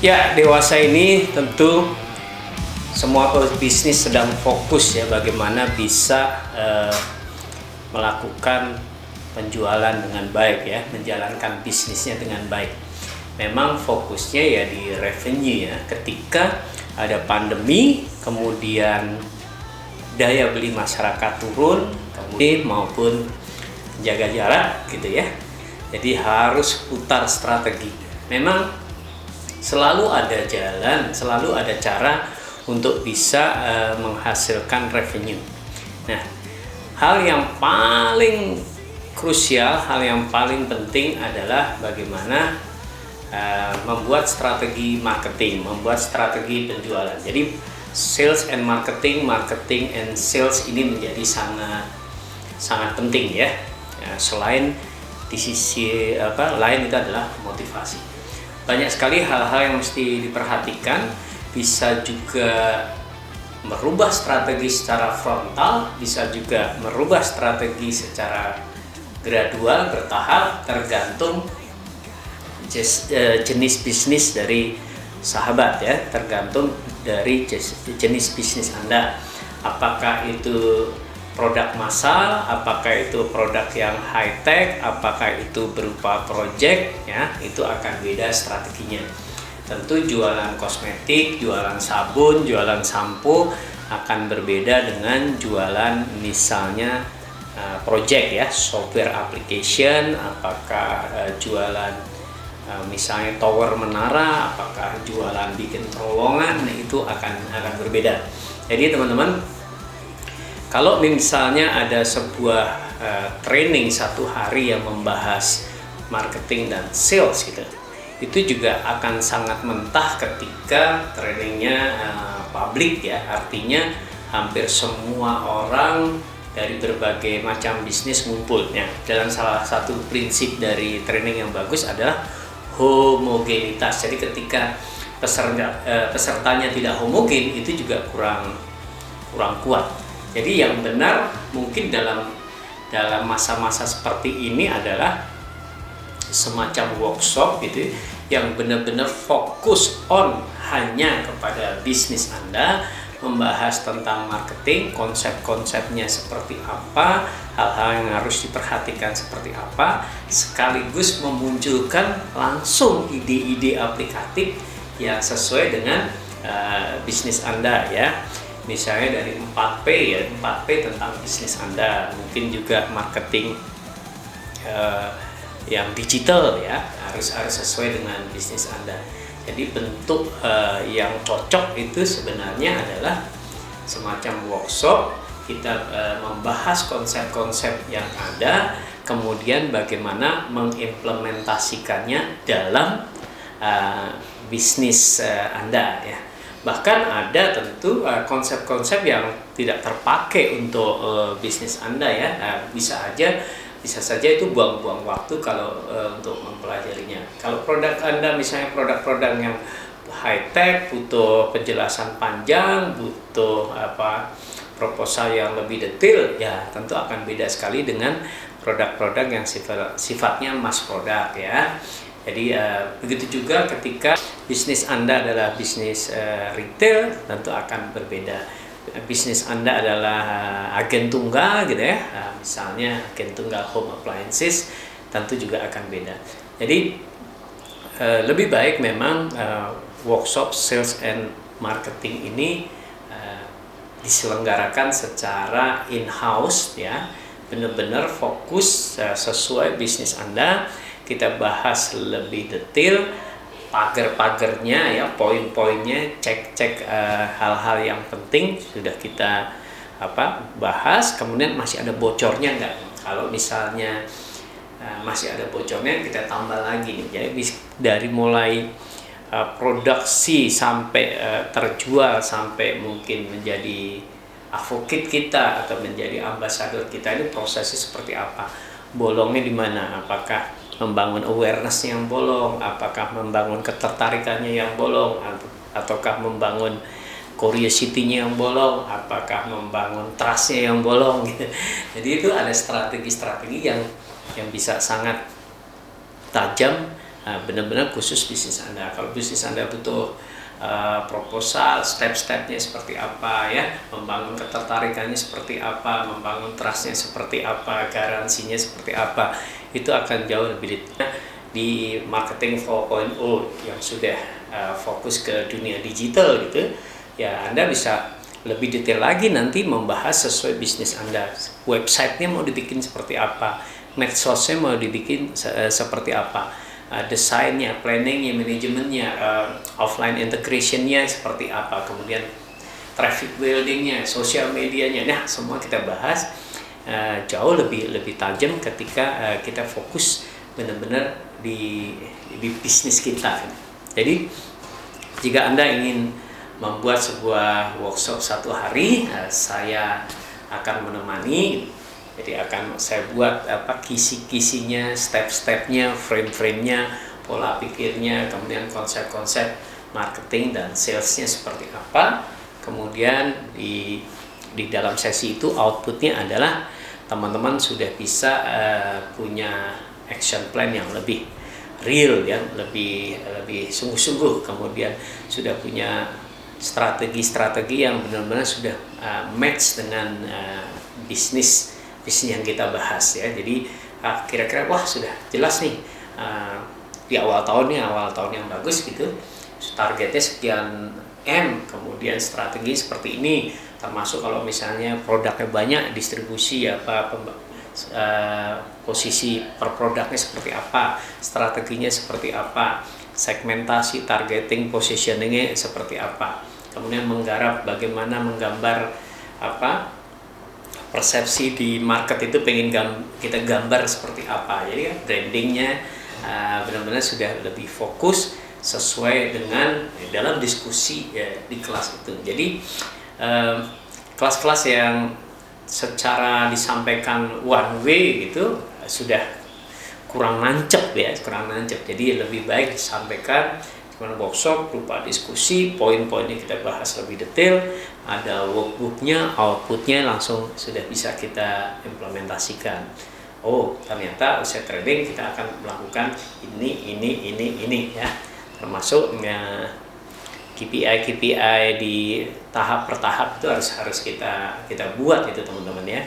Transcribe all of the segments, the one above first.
Ya, dewasa ini tentu semua bisnis sedang fokus ya bagaimana bisa melakukan penjualan dengan baik ya, menjalankan bisnisnya dengan baik. Memang fokusnya ya di revenue ya. Ketika ada pandemi, kemudian daya beli masyarakat turun, kemudian maupun jaga jarak gitu ya. Jadi harus putar strategi. Memang selalu ada jalan, selalu ada cara untuk bisa menghasilkan revenue. Nah, hal yang paling krusial, hal yang paling penting adalah bagaimana membuat strategi marketing, membuat strategi penjualan. Jadi sales and marketing, marketing and sales ini menjadi sangat penting ya. Selain di sisi lain itu adalah motivasi. Banyak sekali hal-hal yang mesti diperhatikan, bisa juga merubah strategi secara frontal, bisa juga merubah strategi secara gradual, bertahap, tergantung jenis bisnis dari sahabat ya, tergantung dari jenis bisnis Anda. Apakah itu produk massal, apakah itu produk yang high tech, apakah itu berupa project ya, itu akan beda strateginya. Tentu jualan kosmetik, jualan sabun, jualan sampo akan berbeda dengan jualan misalnya project ya, software application, apakah jualan misalnya tower menara, apakah jualan bikin terowongan, itu akan berbeda. Jadi teman-teman, kalau misalnya ada sebuah training 1 hari yang membahas marketing dan sales gitu, itu juga akan sangat mentah ketika trainingnya publik ya, artinya hampir semua orang dari berbagai macam bisnis ngumpul ya. Dalam salah satu prinsip dari training yang bagus adalah homogenitas. Jadi ketika pesertanya tidak homogen, itu juga kurang kuat. Jadi yang benar mungkin dalam masa-masa seperti ini adalah semacam workshop gitu yang benar-benar fokus on hanya kepada bisnis Anda, membahas tentang marketing, konsep-konsepnya seperti apa, hal-hal yang harus diperhatikan seperti apa, sekaligus memunculkan langsung ide-ide aplikatif yang sesuai dengan bisnis Anda ya. Misalnya dari 4P ya, 4P tentang bisnis Anda, mungkin juga marketing yang digital ya, harus sesuai dengan bisnis Anda. Jadi bentuk yang cocok itu sebenarnya adalah semacam workshop, kita membahas konsep-konsep yang ada, kemudian bagaimana mengimplementasikannya dalam bisnis Anda ya. Bahkan ada tentu konsep-konsep yang tidak terpakai untuk bisnis Anda ya. Bisa saja itu buang-buang waktu kalau untuk mempelajarinya. Kalau produk Anda misalnya produk-produk yang high tech, butuh penjelasan panjang, butuh proposal yang lebih detail, ya tentu akan beda sekali dengan produk-produk yang sifatnya mass product ya. Jadi begitu juga ketika bisnis Anda adalah bisnis retail, tentu akan berbeda. Bisnis Anda adalah agen tunggal gitu ya, misalnya agen tunggal home appliances, tentu juga akan beda. Jadi lebih baik memang workshop sales and marketing ini diselenggarakan secara in-house ya, benar-benar fokus sesuai bisnis Anda. Kita bahas lebih detail pagar-pagarnya ya, poin-poinnya, cek hal-hal yang penting sudah kita bahas. Kemudian masih ada bocornya enggak? Kalau misalnya masih ada bocornya, kita tambah lagi. Jadi dari mulai produksi sampai terjual, sampai mungkin menjadi advocate kita atau menjadi ambasador kita, ini prosesnya seperti apa? Bolongnya di mana? Apakah membangun awareness yang bolong, apakah membangun ketertarikannya yang bolong, ataukah membangun curiosity-nya yang bolong, apakah membangun trust-nya yang bolong gitu. Jadi itu ada strategi-strategi yang bisa sangat tajam benar-benar khusus bisnis Anda. Kalau bisnis Anda butuh proposal, step-stepnya seperti apa ya, membangun ketertarikannya seperti apa, membangun trustnya seperti apa, garansinya seperti apa, itu akan jauh lebih detail di Marketing 4.0 yang sudah fokus ke dunia digital gitu ya. Anda bisa lebih detail lagi nanti membahas sesuai bisnis Anda, websitenya mau dibikin seperti apa, medsosnya mau dibikin seperti apa, desainnya, planningnya, manajemennya, offline integrationnya seperti apa, kemudian traffic buildingnya, sosial medianya. Nah, semua kita bahas jauh lebih tajam ketika kita fokus benar-benar di bisnis kita. Jadi jika Anda ingin membuat sebuah workshop 1 hari, saya akan menemani. Jadi akan saya buat kisi-kisinya, step-stepnya, frame-framenya, pola pikirnya, kemudian konsep-konsep marketing dan salesnya seperti apa. Kemudian di dalam sesi itu outputnya adalah teman-teman sudah bisa punya action plan yang lebih real ya, lebih sungguh-sungguh. Kemudian sudah punya strategi-strategi yang benar-benar sudah match dengan bisnis yang kita bahas ya. Jadi kira-kira wah sudah jelas nih di awal tahun yang bagus gitu, targetnya sekian M, kemudian strategi seperti ini, termasuk kalau misalnya produknya banyak, distribusi posisi per produknya seperti apa, strateginya seperti apa, segmentasi, targeting, positioningnya seperti apa, kemudian menggarap bagaimana menggambar persepsi di market itu pengen kita gambar seperti apa. Jadi brandingnya benar-benar sudah lebih fokus sesuai dengan dalam diskusi ya, di kelas itu. Jadi kelas-kelas yang secara disampaikan one way gitu sudah kurang nancep ya, Jadi lebih baik disampaikan workshop berupa diskusi, poin-poinnya kita bahas lebih detail, ada workbooknya, outputnya langsung sudah bisa kita implementasikan. Oh, ternyata usai trading kita akan melakukan ini ya, termasuk KPI di tahap per tahap itu harus kita buat itu teman-teman ya.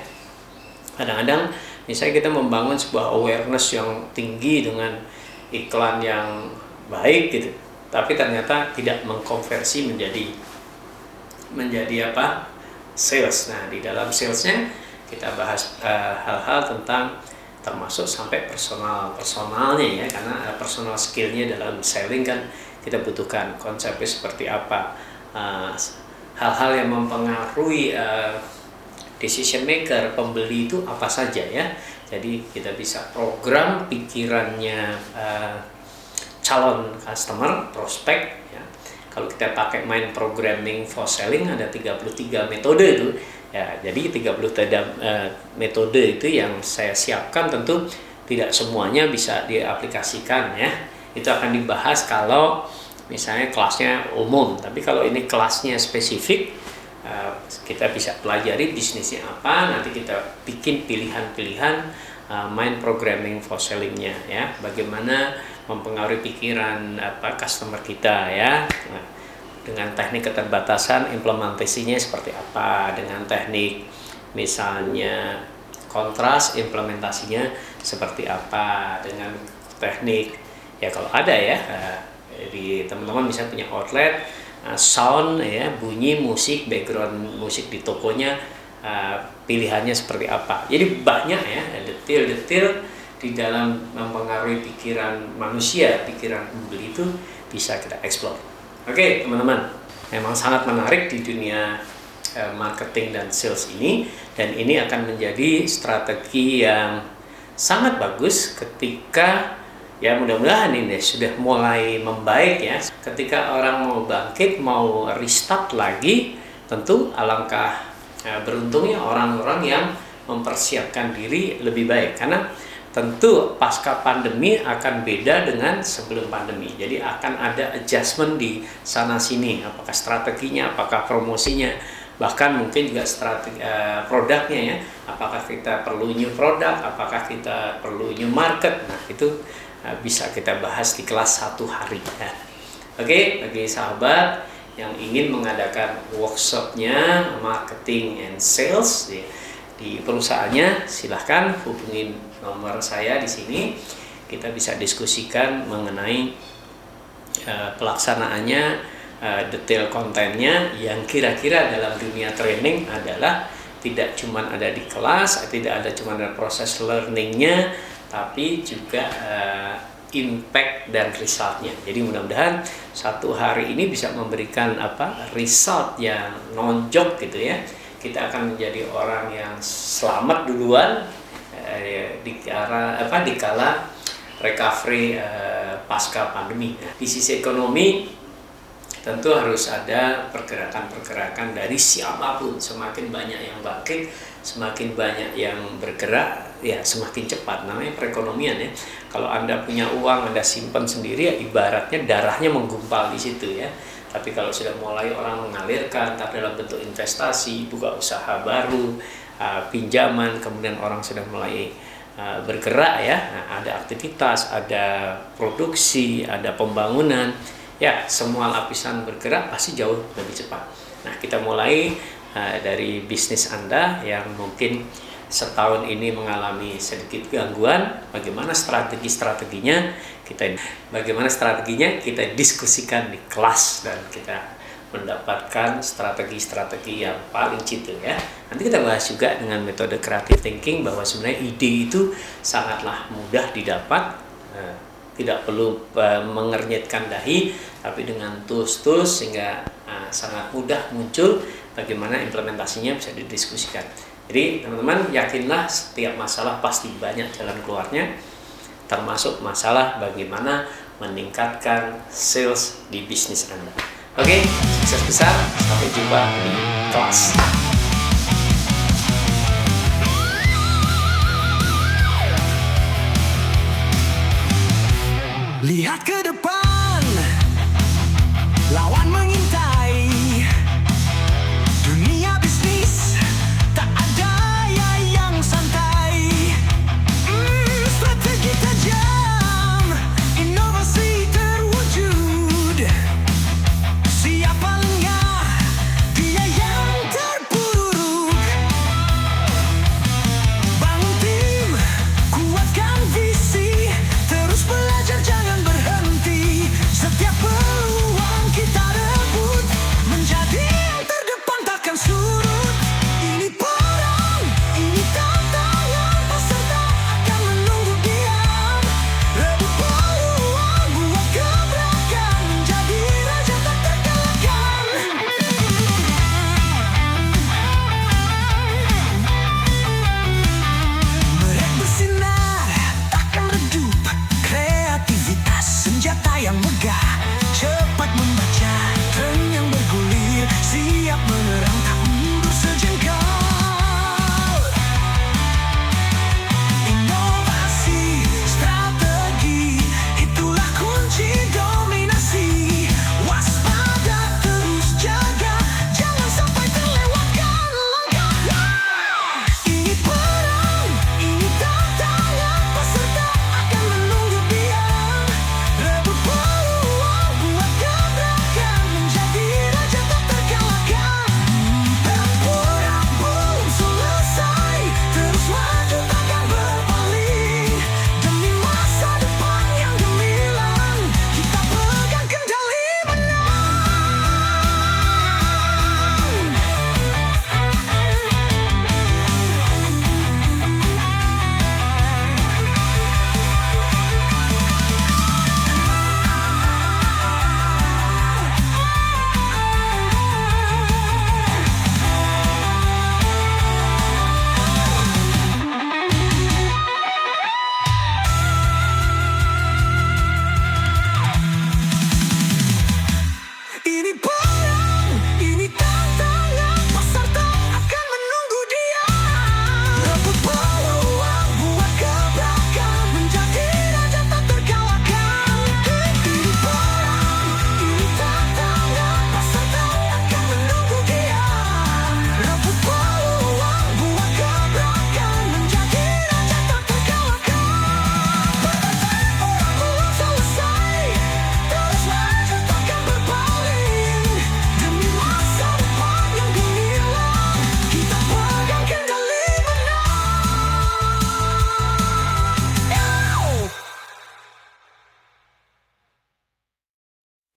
Kadang-kadang misalnya kita membangun sebuah awareness yang tinggi dengan iklan yang baik gitu, tapi ternyata tidak mengkonversi menjadi sales. Nah, di dalam salesnya kita bahas hal-hal tentang termasuk sampai personalnya ya, karena personal skillnya dalam selling kan kita butuhkan, konsepnya seperti apa, hal-hal yang mempengaruhi decision maker, pembeli itu apa saja ya. Jadi kita bisa program pikirannya calon customer, prospek ya. Kalau kita pakai mind programming for selling ada 33 metode itu ya. Jadi 33 metode itu yang saya siapkan, tentu tidak semuanya bisa diaplikasikan ya. Itu akan dibahas kalau misalnya kelasnya umum, tapi kalau ini kelasnya spesifik, kita bisa pelajari bisnisnya apa, nanti kita bikin pilihan-pilihan mind programming for sellingnya ya, bagaimana mempengaruhi pikiran customer kita ya. Nah, dengan teknik keterbatasan implementasinya seperti apa, dengan teknik misalnya kontras implementasinya seperti apa, dengan teknik ya kalau ada ya di teman-teman bisa punya outlet sound ya, bunyi musik, background musik di tokonya, pilihannya seperti apa. Jadi banyak ya detail-detail di dalam mempengaruhi pikiran manusia, pikiran pembeli itu bisa kita explore. Oke, teman-teman, memang sangat menarik di dunia marketing dan sales ini, dan ini akan menjadi strategi yang sangat bagus ketika ya mudah-mudahan ini sudah mulai membaik ya. Ketika orang mau bangkit, mau restart lagi, tentu alangkah beruntungnya orang-orang yang mempersiapkan diri lebih baik, karena tentu pasca pandemi akan beda dengan sebelum pandemi. Jadi akan ada adjustment di sana sini, apakah strateginya, apakah promosinya, bahkan mungkin juga strategi produknya ya. Apakah kita perlu new produk, apakah kita perlu new market. Nah, itu bisa kita bahas di kelas 1 hari ya. Oke, bagi sahabat yang ingin mengadakan workshopnya marketing and sales di perusahaannya, silahkan hubungin nomor saya di sini. Kita bisa diskusikan mengenai pelaksanaannya, detail kontennya yang kira-kira dalam dunia training adalah tidak cuma ada di kelas, tidak ada cuma ada proses learningnya, tapi juga impact dan resultnya. Jadi mudah-mudahan 1 hari ini bisa memberikan result yang nonjok gitu ya. Kita akan menjadi orang yang selamat duluan di kala recovery pasca pandemi. Di sisi ekonomi tentu harus ada pergerakan-pergerakan dari siapapun. Semakin banyak yang bangkit, semakin banyak yang bergerak, ya semakin cepat. Namanya perekonomian ya. Kalau Anda punya uang, Anda simpan sendiri, ya ibaratnya darahnya menggumpal di situ ya. Tapi kalau sudah mulai orang mengalirkan, tapi dalam bentuk investasi, buka usaha baru, pinjaman, kemudian orang sudah mulai bergerak ya. Nah, ada aktivitas, ada produksi, ada pembangunan. Ya, semua lapisan bergerak pasti jauh lebih cepat. Nah, kita mulai dari bisnis Anda yang mungkin setahun ini mengalami sedikit gangguan. Bagaimana strateginya kita diskusikan di kelas, dan kita mendapatkan strategi-strategi yang paling jitu ya. Nanti kita bahas juga dengan metode creative thinking bahwa sebenarnya ide itu sangatlah mudah didapat. Tidak perlu mengernyitkan dahi, tapi dengan tools sehingga sangat mudah muncul. Bagaimana implementasinya bisa didiskusikan. Jadi teman-teman yakinlah setiap masalah pasti banyak jalan keluarnya, termasuk masalah bagaimana meningkatkan sales di bisnis Anda. Oke, sukses besar, sampai jumpa di kelas. Lihat ke